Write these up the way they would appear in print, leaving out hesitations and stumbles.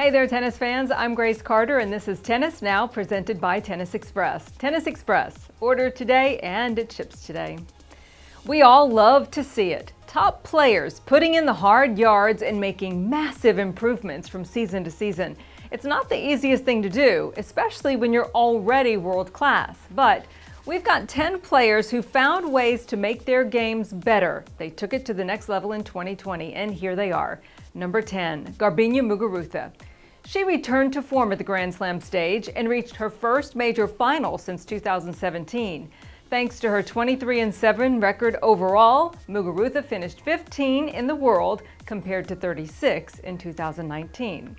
Hey there, tennis fans. I'm Grace Carter, and this is Tennis Now, presented by Tennis Express. Tennis Express, order today and it ships today. We all love to see it. Top players putting in the hard yards and making massive improvements from season to season. It's not the easiest thing to do, especially when you're already world class. But we've got 10 players who found ways to make their games better. They took it to the next level in 2020, and here they are. Number 10, Garbine Muguruza. She returned to form at the Grand Slam stage and reached her first major final since 2017. Thanks to her 23-7 record overall, Muguruza finished 15 in the world compared to 36 in 2019.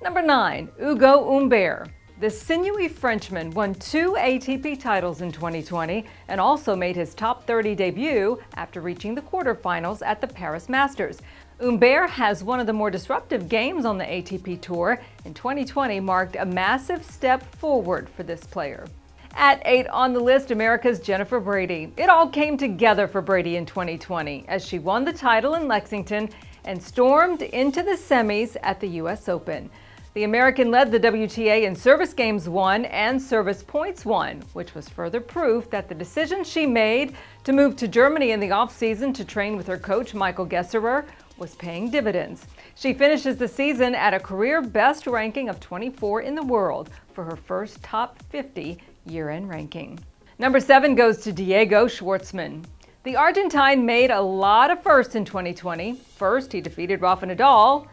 Number 9, Ugo Humber. The sinewy Frenchman won 2 ATP titles in 2020 and also made his top 30 debut after reaching the quarterfinals at the Paris Masters. Humber has one of the more disruptive games on the ATP Tour, and 2020 marked a massive step forward for this player. At 8 on the list, America's Jennifer Brady. It all came together for Brady in 2020 as she won the title in Lexington and stormed into the semis at the U.S. Open. The American led the WTA in service games won and service points won, which was further proof that the decision she made to move to Germany in the offseason to train with her coach Michael Gesserer was paying dividends. She finishes the season at a career best ranking of 24 in the world for her first top 50 year-end ranking. Number 7 goes to Diego Schwartzman. The Argentine made a lot of firsts in 2020. First, he defeated Rafa Nadal.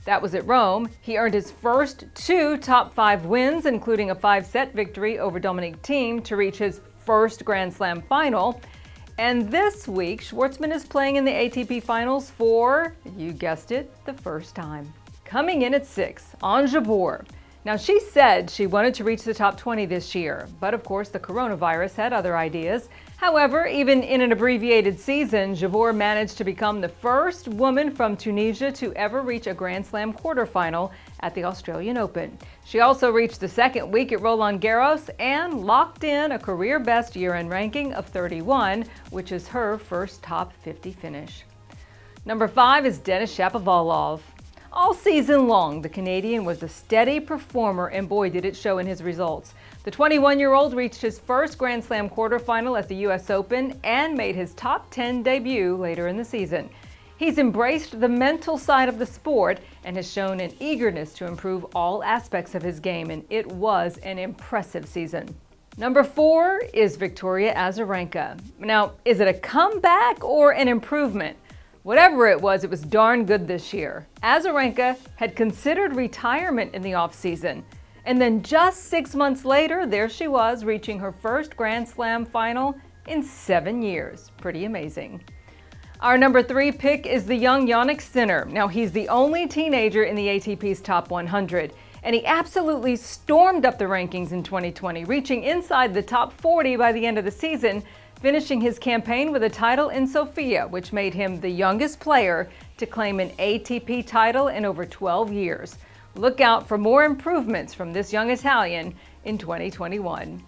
That was at Rome. He earned his first 2 top 5 wins, including a 5-set victory over Dominic Thiem to reach his first Grand Slam final. And this week, Schwartzman is playing in the ATP Finals for, you guessed it, the first time. Coming in at 6, Ons Jabeur. Now, she said she wanted to reach the top 20 this year, but of course the coronavirus had other ideas. However, even in an abbreviated season, Jabeur managed to become the first woman from Tunisia to ever reach a Grand Slam quarterfinal at the Australian Open. She also reached the second week at Roland Garros and locked in a career-best year-end ranking of 31, which is her first top 50 finish. Number 5 is Denis Shapovalov. All season long, the Canadian was a steady performer, and boy, did it show in his results. The 21-year-old reached his first Grand Slam quarterfinal at the U.S. Open and made his top 10 debut later in the season. He's embraced the mental side of the sport and has shown an eagerness to improve all aspects of his game, and it was an impressive season. Number 4 is Victoria Azarenka. Now, is it a comeback or an improvement? Whatever it was darn good this year. Azarenka had considered retirement in the offseason, and then just 6 months later, there she was, reaching her first Grand Slam final in 7 years. Pretty amazing. Our number 3 pick is the young Jannik Sinner. Now, he's the only teenager in the ATP's top 100, and he absolutely stormed up the rankings in 2020, reaching inside the top 40 by the end of the season, finishing his campaign with a title in Sofia, which made him the youngest player to claim an ATP title in over 12 years. Look out for more improvements from this young Italian in 2021.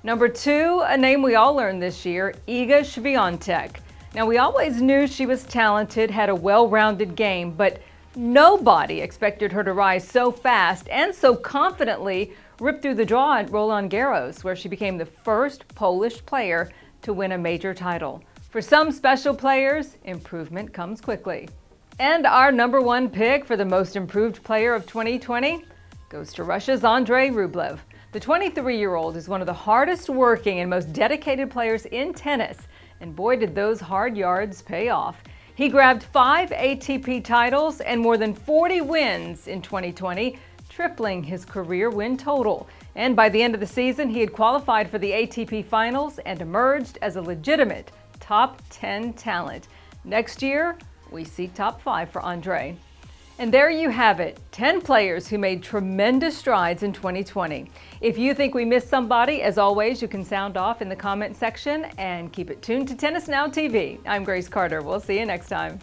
Number 2, a name we all learned this year, Vika Sveintek. Now, we always knew she was talented, had a well-rounded game, but nobody expected her to rise so fast and so confidently rip through the draw at Roland Garros, where she became the first Polish player to win a major title. For some special players, improvement comes quickly. And our number 1 pick for the most improved player of 2020 goes to Russia's Andrey Rublev. The 23-year-old is one of the hardest working and most dedicated players in tennis, and boy did those hard yards pay off. He grabbed 5 ATP titles and more than 40 wins in 2020, tripling his career win total. And by the end of the season, he had qualified for the ATP Finals and emerged as a legitimate top 10 talent. Next year, we see top 5 for Andrey. And there you have it, 10 players who made tremendous strides in 2020. If you think we missed somebody, as always, you can sound off in the comment section and keep it tuned to Tennis Now TV. I'm Grace Carter. We'll see you next time.